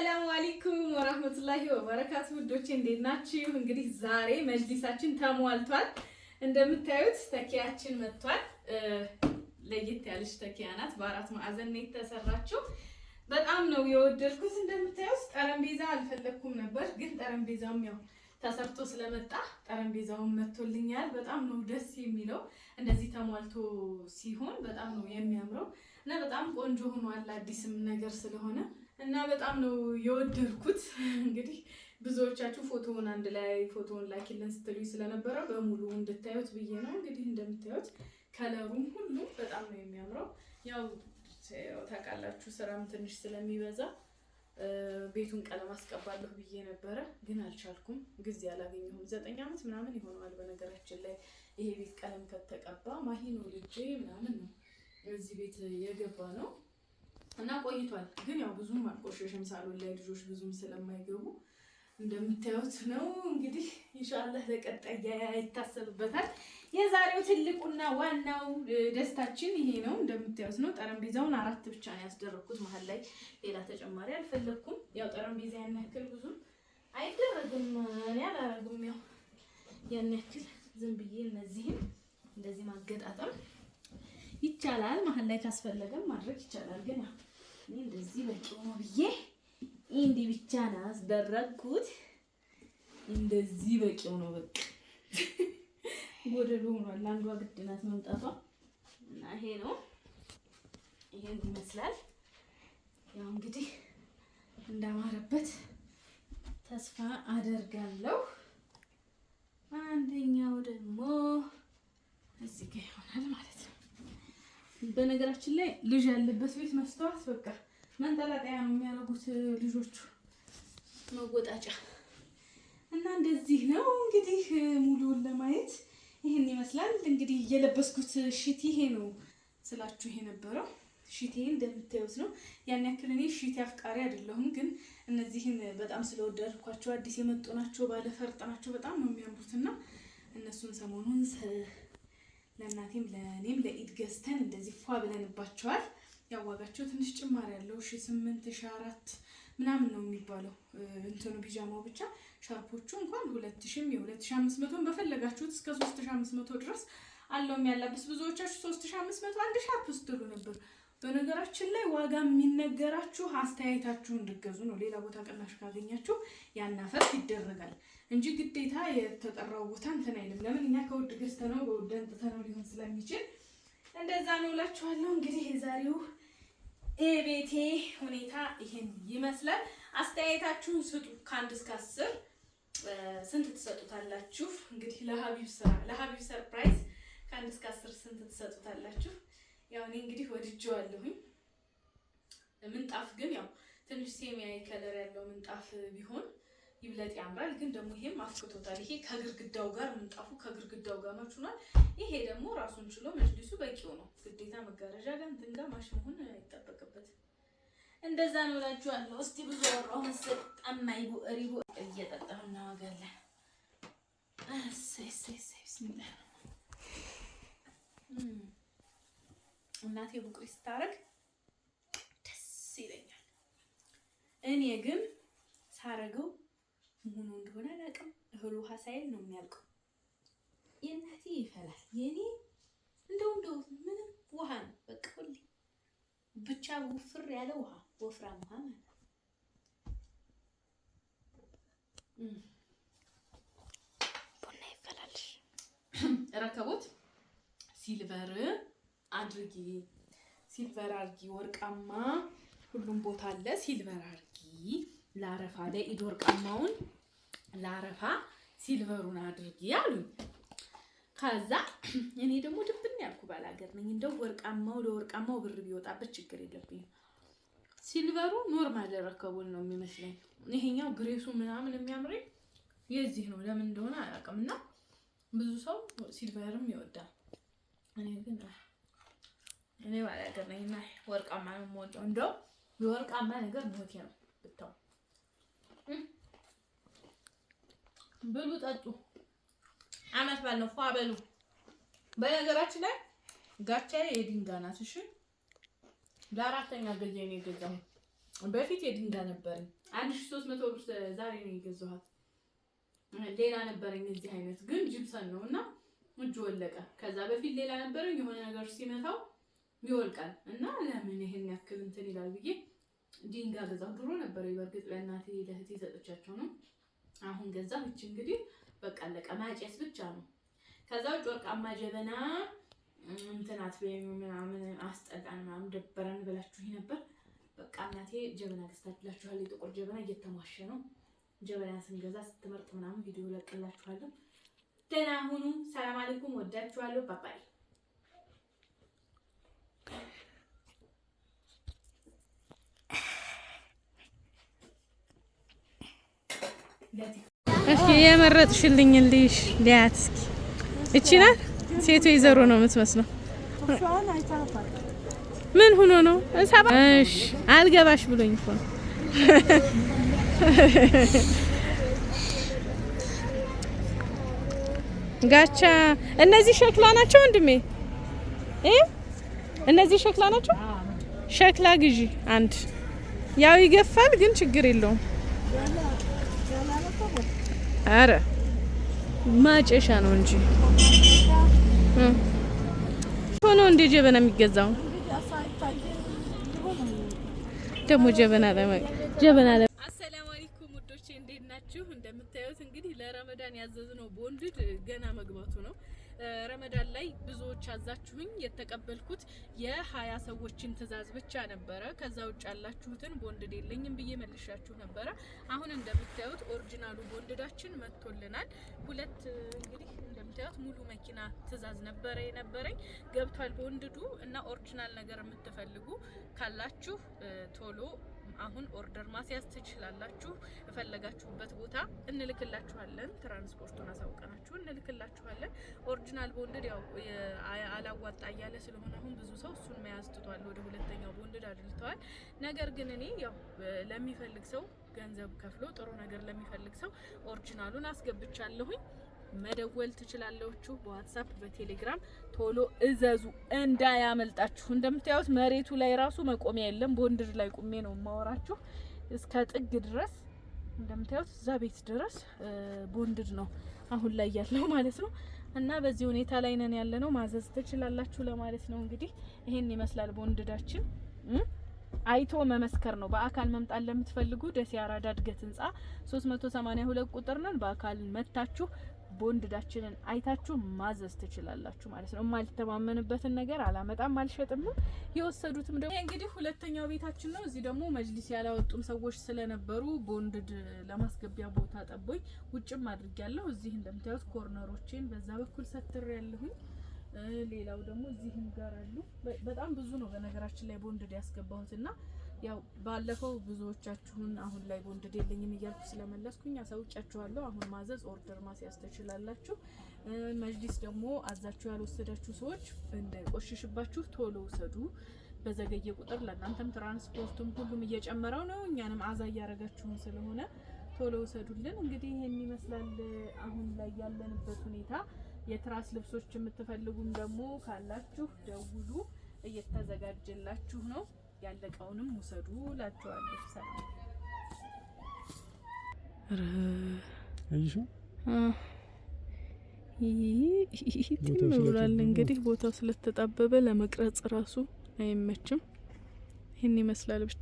አሰላሙ አለይኩም ወራህመቱላሂ ወበረካቱ ውዶቼ እንዴት ናችሁ? እንግዲህ ዛሬ መጅሊሳችን ተሟልቷል። እንደምታዩት ተኪያችን መጥቷል። ለየት ያለች ተኪያ ናት። በአራት ማዕዘን ነው የተሰራችው። በጣም ነው የወደድኩት። እንደምታዩት ጠረጴዛ አልፈለኩም ነበር፣ ግን ጠረጴዛውም ያው ተሰርቶ ስለመጣ ጠረጴዛውን መጥቶልኛል። በጣም ነው ደስ የሚለው። እንደዚህ ተሟልቶ ሲሆን በጣም ነው የሚያምረው እና በጣም ቆንጆ ሆኗል። አዲስም ነገር ስለሆነ እና በጣም ነው የወደድኩት። እንግዲህ ብዙዎቻችሁ ፎቶውን አንድ ላይ ፎቶውን ላኪልን ስትሉኝ ስለነበረ በሙሉ እንድታዩት ብዬ ነው። እንግዲህ እንደምታዩት ከለሩም ሁሉ በጣም ነው የሚያምረው። ያው ታውቃላችሁ ስራም ትንሽ ስለሚበዛ ቤቱን ቀለም አስቀባለሁ ብዬ ነበረ፣ ግን አልቻልኩም። ጊዜ አላገኘሁም። 9 ዓመት ምናምን ይሆነዋል በነገራችን ላይ ይሄ ቤት ቀለም ከተቀባ ማሂኖ ልጄ ምናምን ነው እዚህ ቤት የገባ ነው እና ቆይቷል። ግን ያው ብዙም አልቆሸሽም። ሳሎን ላይ ልጆች ብዙም ስለማይገቡ እንደምታዩት ነው። እንግዲህ ኢንሻአላህ ለቀጣይ ይታሰብበታል። የዛሬው ትልቁና ዋናው ደስታችን ይሄ ነው። እንደምታዩት ነው። ጠረጴዛውን 4 ብቻ ነው ያስደረኩት። መሀል ላይ ሌላ ተጨማሪ አልፈለኩም። ያው ጠረጴዛ ያን ያክል ብዙ አይደረግም፣ እኔ አላረግም። ያው ያን ያክል ዝም ብዬ እነዚህን እንደዚህ ማገጣጠም ይቻላል። መሀል ላይ ካስፈለገም ማድረግ ይቻላል። ግን ያው እኔ እንደዚህ በቂ ነው ብዬ እንዲህ ብቻ ነው ያስደረኩት። እንደዚህ በቂው ነው። በቃ ጎደሎ ሆኗል። አንዷ ግድ ናት መምጣቷ እና ይሄ ነው። ይሄን ይመስላል። ያው እንግዲህ እንዳማረበት ተስፋ አደርጋለሁ። አንደኛው ደግሞ እዚህ ጋር ይሆናል ማለት ነው። በነገራችን ላይ ልጅ ያለበት ቤት መስተዋት በቃ መንጠላጠያ ነው የሚያደርጉት ልጆቹ፣ መወጣጫ እና እንደዚህ ነው እንግዲህ ሙሉውን ለማየት ይሄን ይመስላል። እንግዲህ የለበስኩት ሺት ይሄ ነው ስላችሁ ይሄ ነበረው ሺቴ እንደምታዩት ነው። ያን ያክል እኔ ሺት አፍቃሪ አይደለሁም፣ ግን እነዚህን በጣም ስለወደድኳቸው አዲስ የመጡ ናቸው፣ ባለ ፈርጥ ናቸው። በጣም ነው የሚያምሩትና እነሱን ሰሞኑን ለእናቴም ለእኔም ለኢድ ገዝተን እንደዚህ ፏ ብለንባቸዋል። ያዋጋቸው ትንሽ ጭማሪ ያለው 8 4 ምናምን ነው የሚባለው እንትኑ ቢጃማው ብቻ። ሻርፖቹ እንኳን 2000 የ2500 በፈለጋችሁት እስከ 3500 ድረስ አለው የሚያላብስ። ብዙዎቻችሁ 3500 አንድ ሻርፕ ስትሉ ነበር። በነገራችን ላይ ዋጋ የሚነገራችሁ አስተያየታችሁ እንድገዙ ነው። ሌላ ቦታ ቅናሽ ካገኛችሁ ያናፈር ይደረጋል እንጂ ግዴታ የተጠራው ቦታ እንትን አይልም። ለምን እኛ ከውድ ገዝተነው በውድ አንጥተነው ሊሆን ስለሚችል እንደዛ ነው እላችኋለሁ። እንግዲህ የዛሬው የቤቴ ሁኔታ ይሄን ይመስላል። አስተያየታችሁን ስጡ። ከ1 እስከ 10 ስንት ትሰጡታላችሁ? እንግዲህ ለሀቢብ ሰርፕራይዝ ከ1 እስከ 10 ስንት ትሰጡታላችሁ? ያው እኔ እንግዲህ ወድጄዋለሁኝ። ምንጣፍ ግን ያው ትንሽ ሴሚያዊ ከለር ያለው ምንጣፍ ቢሆን ይብለጥ ያምራል። ግን ደግሞ ይሄም አፍክቶታል። ይሄ ከግርግዳው ጋር ምንጣፉ ከግርግዳው ጋር ማቹናል። ይሄ ደግሞ ራሱን ችሎ መጅሊሱ በቂው ነው። ግዴታ መጋረጃ ጋር እንትን ጋር ማሽ መሆን አይጠበቅበትም። እንደዛ ነው እላችኋለሁ። እስቲ ብዙ ወራው መሰል ጠማይ ሪቦ እየጠጣሁ እናወጋለን። ቢስሚላህ እናቴ ቡቁሪ ስታረግ ደስ ይለኛል። እኔ ግን ሳረገው ሆኖ እንደሆነ አላውቅም። እህሉ ውሃ ሳይል ነው የሚያልቀው። የእናቴ ይፈላል፣ የኔ እንደው ምንም ውሃ ነው በቃ ሁሌ ብቻ ውፍር ያለ ውሃ፣ ወፍራም ውሃ ማለት ቡና ይፈላልሽ። ረከቦት ሲልቨር አድርጊ፣ ሲልቨር አድርጊ፣ ወርቃማ ሁሉም ቦታ አለ። ሲልቨር አድርጊ ለአረፋ ለኢድ ወርቃማውን ለአረፋ ሲልቨሩን አድርጊ አሉኝ። ከዛ እኔ ደግሞ ድብን ያልኩ ባላገር ነኝ። እንደው ወርቃማው ለወርቃማው ብር ቢወጣበት ችግር የለብኝም። ሲልቨሩ ኖርማል ረከቡን ነው የሚመስለኝ። ይሄኛው ግሬሱ ምናምን የሚያምረኝ የዚህ ነው። ለምን እንደሆነ አላውቅም። እና ብዙ ሰው ሲልቨርም ይወዳል። እኔ ግን እኔ ባላገር ነኝ እና ወርቃማ ነው የምወደው። እንደው የወርቃማ ነገር ሞቴ ነው ብታው። ብሉ ጠጡ፣ አመት ባል ነው ፏ በሉ። በነገራችን ላይ ጋቻዬ የድንጋይ ናት። እሺ ለ4ኛ ጊዜ ነው የገዛሁት። በፊት የድንጋይ ነበረኝ 1300 ብር ዛሬ ነው የገዛኋት። ሌላ ነበረኝ እዚህ አይነት ግን ጂፕሰን ነውና እጅ ወለቀ። ከዛ በፊት ሌላ ነበረኝ የሆነ ነገር ሲመታው ይወልቃል እና ለምን ይሄን ያክል እንትን ይላል ብዬ ድንጋይ ገዛሁ። ድሮ ነበር በርግጥ ለእናቴ ለእህቴ ሰጥቻቸው ነው። አሁን ገዛሁ። እቺ እንግዲህ በቃ አለቀ ማጨስ ብቻ ነው። ከዛ ውጭ ወርቃማ ጀበና እንትናት ምናምን አስጠላን ምናምን ደበረን ብላችሁኝ ነበር። በቃ እናቴ ጀበና ገዝታችኋል። የጥቁር ጀበና እየተሟሸ ነው። ጀበና ስንገዛ ስትመርጥ ምናምን ቪዲዮ ለቅላችኋለሁ። ደህና ሁኑ። ሰላም አለይኩም። ወዳችኋለሁ። ባባይ እስኪ የመረጥሽልኝ ልጅ ሊያት እስኪ እቺ ናት። ሴቱ ይዘሮ ነው የምትመስለው። ምን ሆኖ ነው? እሺ አልገባሽ ብሎኝ እኮ ነው። ጋቻ እነዚህ ሸክላ ናቸው ወንድሜ? እነዚህ ሸክላ ናቸው። ሸክላ ግዢ አንድ። ያው ይገፋል ግን ችግር የለውም። አረ ማጨሻ ነው እንጂ ሆኖ እንደ ጀበና የሚገዛው ደግሞ ጀበና አሰላሙ አለይኩም ውዶቼ እንዴት ናችሁ? እንደምታዩት እንግዲህ ለረመዳን ያዘዝነው ቦንድድ ገና መግባቱ ነው። ረመዳን ላይ ብዙዎች አዛችሁኝ የተቀበልኩት የ20 ሰዎችን ትእዛዝ ብቻ ነበረ። ከዛ ውጭ ያላችሁትን ቦንድድ የለኝም ብዬ መልሻችሁ ነበረ። አሁን እንደምታዩት ኦሪጂናሉ ቦንድዳችን መጥቶልናል። ሁለት እንግዲህ እንደምታዩት ሙሉ መኪና ትእዛዝ ነበረ የነበረኝ ገብቷል ቦንድዱ እና ኦሪጂናል ነገር የምትፈልጉ ካላችሁ ቶሎ አሁን ኦርደር ማስያዝ ትችላላችሁ። እፈለጋችሁበት ቦታ እንልክላችኋለን። ትራንስፖርቱን አሳውቀናችሁ እንልክላችኋለን። ኦሪጂናል ቦንድድ ያው አላዋጣ እያለ ስለሆነ አሁን ብዙ ሰው እሱን መያዝ ትቷል። ወደ ሁለተኛው ቦንድድ አድልተዋል። ነገር ግን እኔ ያው ለሚፈልግ ሰው ገንዘብ ከፍሎ ጥሩ ነገር ለሚፈልግ ሰው ኦሪጂናሉን አስገብቻለሁኝ። መደወል ትችላላችሁ። በዋትስአፕ በቴሌግራም ቶሎ እዘዙ እንዳያመልጣችሁ። እንደምታዩት መሬቱ ላይ ራሱ መቆሚያ የለም። ቦንድድ ላይ ቁሜ ነው ማወራችሁ እስከ ጥግ ድረስ። እንደምታዩት እዛ ቤት ድረስ ቦንድድ ነው አሁን ላይ ያለው ማለት ነው። እና በዚህ ሁኔታ ላይ ነን ያለ ነው። ማዘዝ ትችላላችሁ ለማለት ነው። እንግዲህ ይሄን ይመስላል ቦንድዳችን። አይቶ መመስከር ነው። በአካል መምጣት ለምትፈልጉ ደሴ አራዳ እድገት ህንጻ 382 ቁጥር ነን። በአካል መታችሁ ቦንድዳችንን አይታችሁ ማዘዝ ትችላላችሁ ማለት ነው። የማልተማመንበትን ነገር አላመጣም አልሸጥም። የወሰዱትም ደግሞ እንግዲህ ሁለተኛው ቤታችን ነው። እዚህ ደግሞ መጅሊስ ያላወጡም ሰዎች ስለነበሩ ቦንድድ ለማስገቢያ ቦታ ጠቦኝ ውጭም አድርጊያለሁ። እዚህ እንደምታዩት ኮርነሮችን በዛ በኩል ሰትር ያለሁኝ። ሌላው ደግሞ እዚህም ጋር አሉ። በጣም ብዙ ነው በነገራችን ላይ ቦንድድ ያስገባሁትና ያው ባለፈው ብዙዎቻችሁን አሁን ላይ ቦንድድ የለኝም እያልኩ ስለመለስኩኝ አሳውቂያችኋለሁ። አሁን ማዘዝ ኦርደር ማስያዝ ትችላላችሁ። መጅሊስ ደግሞ አዛችሁ ያልወሰዳችሁ ሰዎች እንዳይቆሽሽባችሁ ቶሎ ውሰዱ። በዘገየ ቁጥር ለእናንተም ትራንስፖርቱም ሁሉም እየጨመረው ነው፣ እኛንም አዛ እያረጋችሁን ስለሆነ ቶሎ ውሰዱልን። እንግዲህ ይሄን ይመስላል አሁን ላይ ያለንበት ሁኔታ። የትራስ ልብሶች የምትፈልጉም ደግሞ ካላችሁ ደውሉ፣ እየተዘጋጀላችሁ ነው። ያለቀውንም ውሰዱ ላችኋለሁ። ሰላም ብሏል። እንግዲህ ቦታው ስለተጣበበ ለመቅረጽ ራሱ አይመችም። ይሄን ይመስላል ብቻ